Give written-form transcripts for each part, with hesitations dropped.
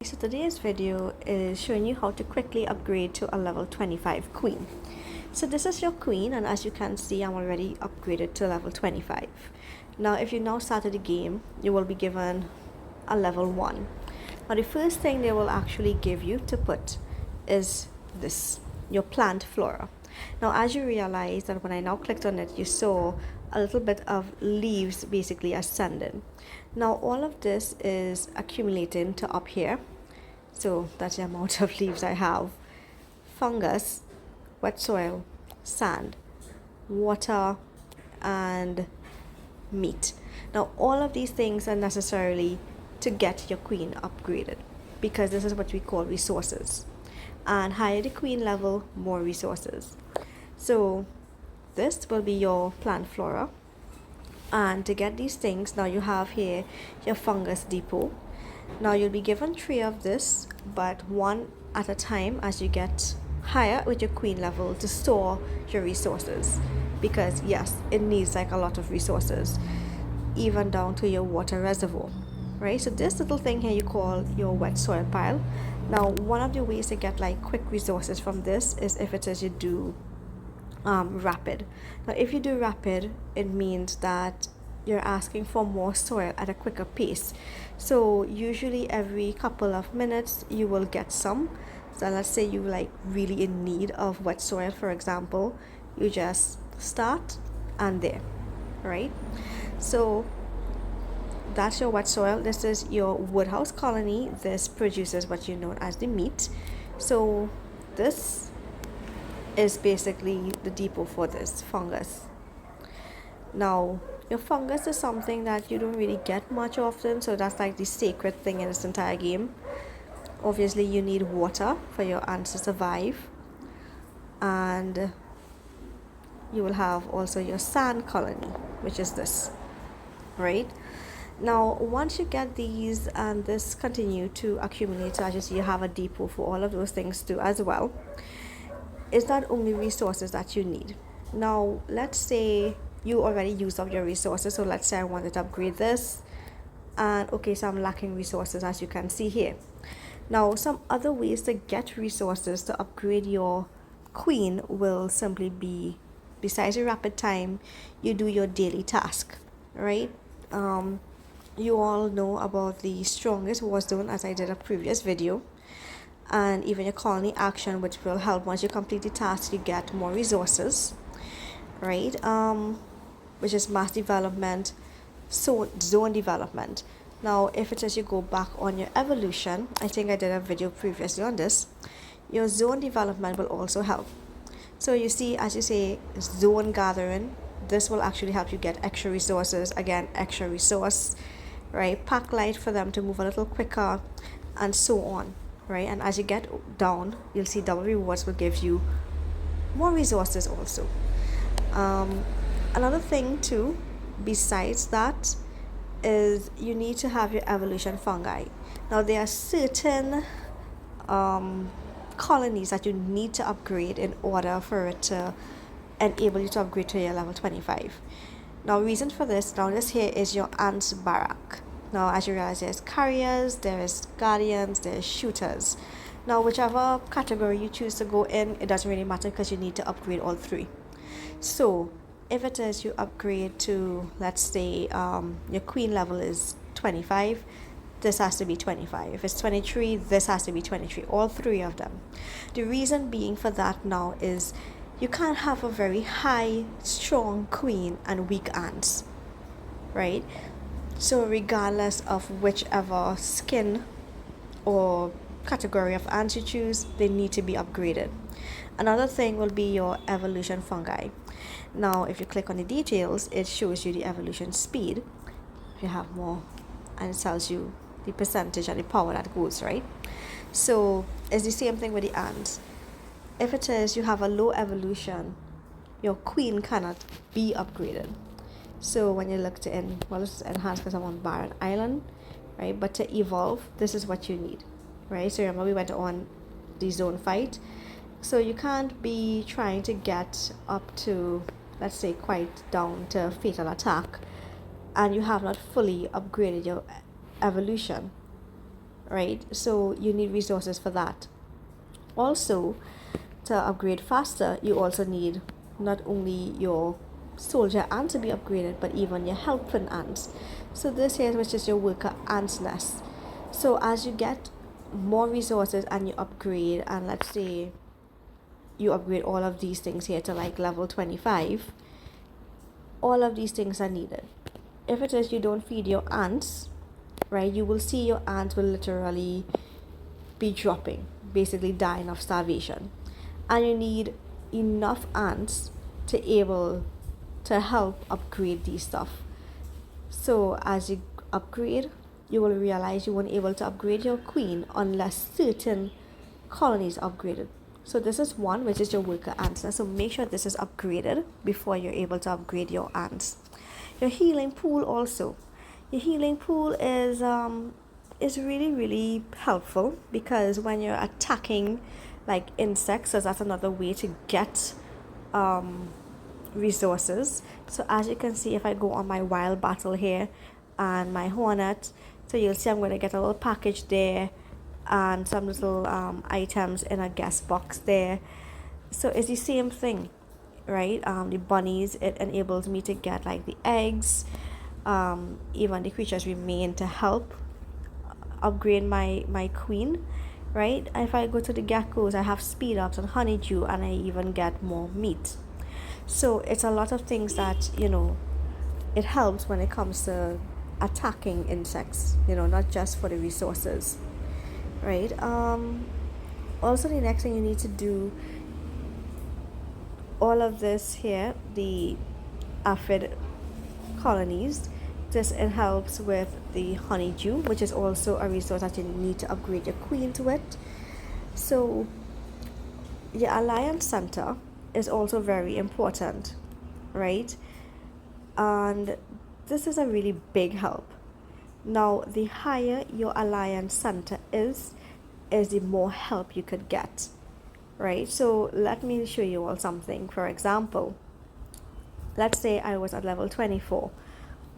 So today's video is showing you how to quickly upgrade to a level 25 queen. So this is your queen, and as you can see, I'm already upgraded to level 25. Now if you now started the game, you will be given a level 1. Now the first thing they will actually give you to put is this, your plant flora. Now as you realize that when I now clicked on it, you saw a little bit of leaves basically ascending. Now all of this is accumulating to up here. So that's the amount of leaves I have. Fungus, wet soil, sand, water, and meat. Now all of these things are necessarily to get your queen upgraded, because this is what we call resources. And higher the queen level, more resources. So this will be your plant flora. And to get these things, now you have here your fungus depot. Now you'll be given 3 of this, but 1 at a time as you get higher with your queen level to store your resources, because yes, it needs like a lot of resources, even down to your water reservoir, right? So this little thing here you call your wet soil pile. Now one of the ways to get like quick resources from this is if it is you do rapid. Now if you do rapid, it means that you're asking for more soil at a quicker pace. So usually every couple of minutes you will get some. So let's say you like really in need of wet soil, for example, you just start and there, right? So that's your wet soil. This is your woodhouse colony. This produces what you know as the meat. So this is basically the depot for this fungus. Now your fungus is something that you don't really get much often, so that's like the sacred thing in this entire game. Obviously you need water for your ants to survive, and you will have also your sand colony, which is this, right? Now once you get these and this continue to accumulate, so as you see you have a depot for all of those things too as well. It's not only resources that you need. Now let's say you already used up your resources. So let's say I wanted to upgrade this, and okay, so I'm lacking resources, as you can see here. Now some other ways to get resources to upgrade your queen will simply be, besides your rapid time, you do your daily task, right? You all know about the strongest war zone, as I did a previous video, and even your colony action, which will help. Once you complete the task, you get more resources, right? Which is mass development, so zone development. Now if it is you go back on your evolution, I think I did a video previously on this, your zone development will also help. So you see, as you say, zone gathering, this will actually help you get extra resources, again extra resource, right? Pack light for them to move a little quicker, and so on, right? And as you get down, you'll see double rewards will give you more resources also. Another thing too, besides that, is you need to have your evolution fungi. Now there are certain colonies that you need to upgrade in order for it to enable you to upgrade to your level 25. Now reason for this, now this here is your ants barrack. Now as you realize, there's carriers, there's guardians, there's shooters. Now whichever category you choose to go in, it doesn't really matter, because you need to upgrade all 3. So if it is you upgrade to, let's say your queen level is 25, this has to be 25. If it's 23, this has to be 23, all 3 of them. The reason being for that now is you can't have a very high strong queen and weak ants, right? So regardless of whichever skin or category of ants you choose, they need to be upgraded. Another thing will be your evolution fungi. Now if you click on the details, it shows you the evolution speed. If you have more, and it tells you the percentage and the power that goes, right? So it's the same thing with the ants. If it is you have a low evolution, your queen cannot be upgraded. So when you look to let's enhance, because I'm on barren island, right? But to evolve, this is what you need, right? So remember we went on the zone fight. So you can't be trying to get up to, let's say, quite down to fatal attack, and you have not fully upgraded your evolution, right? So you need resources for that. Also, to upgrade faster, you also need not only your soldier ant to be upgraded, but even your helping ants. So this here, which is your worker ants nest. So as you get more resources and you upgrade, and let's say you upgrade all of these things here to like level 25, all of these things are needed. If it is you don't feed your ants, right, you will see your ants will literally be dropping, basically dying of starvation. And you need enough ants to able to help upgrade these stuff. So as you upgrade, you will realize you weren't able to upgrade your queen unless certain colonies upgraded. So this is one, which is your worker ants. So make sure this is upgraded before you're able to upgrade your ants. Your healing pool also. Your healing pool is really helpful, because when you're attacking like insects, so that's another way to get resources. So as you can see, if I go on my wild battle here and my hornet, so you'll see I'm going to get a little package there and some little items in a guest box there. So it's the same thing, right? The bunnies, it enables me to get like the eggs, even the creatures remain to help upgrade my queen, right? If I go to the geckos, I have speed ups and honeydew, and I even get more meat. So it's a lot of things that, it helps when it comes to attacking insects, not just for the resources, right? Also, the next thing you need to do, all of this here, the aphid colonies, this it helps with the honeydew, which is also a resource that you need to upgrade your queen to it. So your alliance center is also very important, right? And this is a really big help. Now, the higher your alliance center is the more help you could get, right? So let me show you all something. For example, let's say I was at level 24.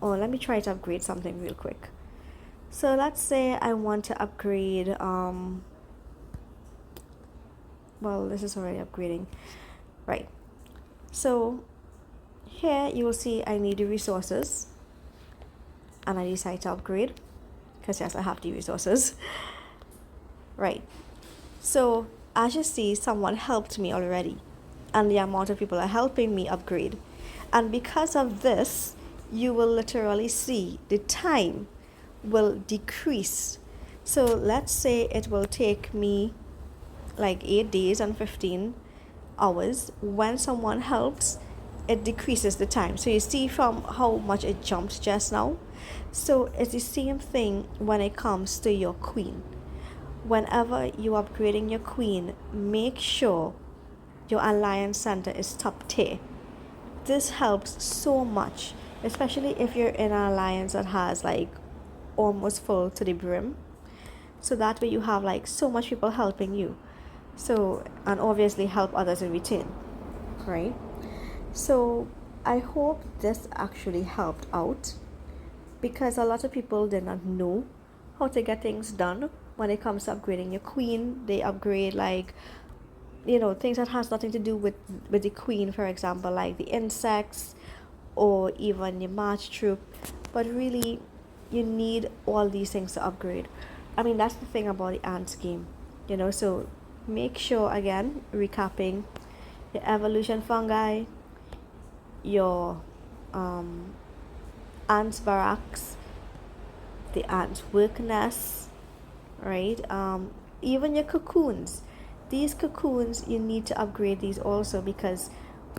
Or let me try to upgrade something real quick. So let's say I want to upgrade, well, this is already upgrading, right? So here you will see I need the resources, and I decide to upgrade, because yes, I have the resources, right? So as you see, someone helped me already, and the amount of people are helping me upgrade. And because of this, you will literally see the time will decrease. So let's say it will take me like 8 days and 15 hours. When someone helps, it decreases the time. So you see from how much it jumps just now. So it's the same thing when it comes to your queen. Whenever you're upgrading your queen, make sure your alliance center is top tier. This helps so much, especially if you're in an alliance that has like almost full to the brim. So that way you have like so much people helping you. So, and obviously help others in return, right? So I hope this actually helped out, because a lot of people did not know how to get things done when it comes to upgrading your queen. They upgrade like, things that has nothing to do with the queen, for example, like the insects or even the march troop. But really, you need all these things to upgrade. I mean, that's the thing about the ants game, so make sure, again, recapping, your evolution fungi, your ants barracks, the ants work nests, right? Even your cocoons. These cocoons, you need to upgrade these also, because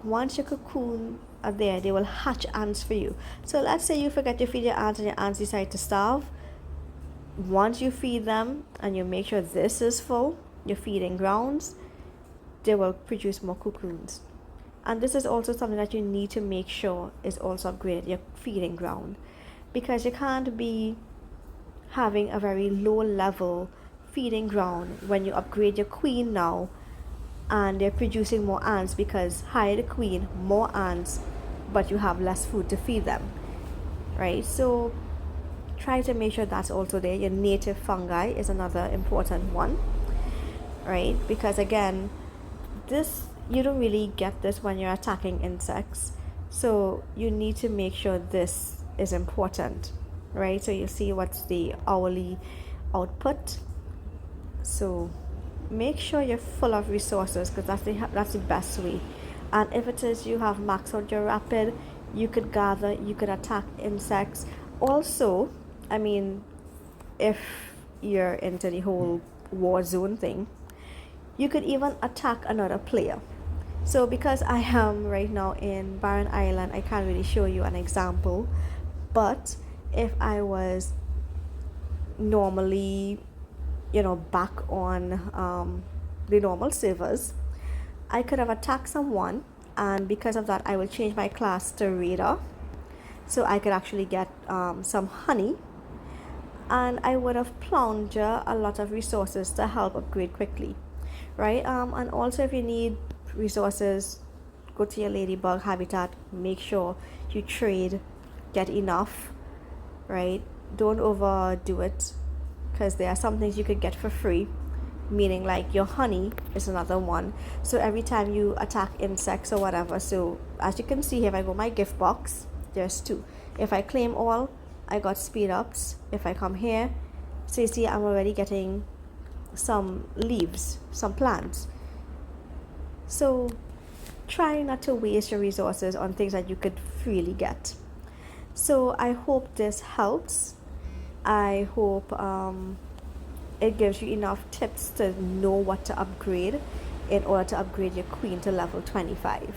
once your cocoon are there, they will hatch ants for you. So let's say you forget to feed your ants and your ants decide to starve. Once you feed them and you make sure this is full, your feeding grounds, they will produce more cocoons. And this is also something that you need to make sure is also upgraded, your feeding ground, because you can't be having a very low level feeding ground when you upgrade your queen now and they're producing more ants, because higher the queen, more ants, but you have less food to feed them, right? So try to make sure that's also there. Your native fungi is another important one, right? Because again, this, you don't really get this when you're attacking insects, so you need to make sure this is important, right? So you see what's the hourly output. So make sure you're full of resources, because that's the best way. And if it is you have maxed out your rapid, you could gather, you could attack insects. Also, I mean, if you're into the whole war zone thing, you could even attack another player. So because I am right now in Barren Island, I can't really show you an example, but if I was normally, back on the normal servers, I could have attacked someone, and because of that I will change my class to Raider, so I could actually get some honey, and I would have plundered a lot of resources to help upgrade quickly, right? And also, if you need resources, go to your ladybug habitat, make sure you trade, get enough, right? Don't overdo it, because there are some things you could get for free, meaning like your honey is another one. So every time you attack insects or whatever, so as you can see here, if I go my gift box, there's 2. If I claim all, I got speed ups. If I come here, so you see I'm already getting some leaves, some plants. So try not to waste your resources on things that you could freely get. So I hope this helps. I hope it gives you enough tips to know what to upgrade in order to upgrade your queen to level 25.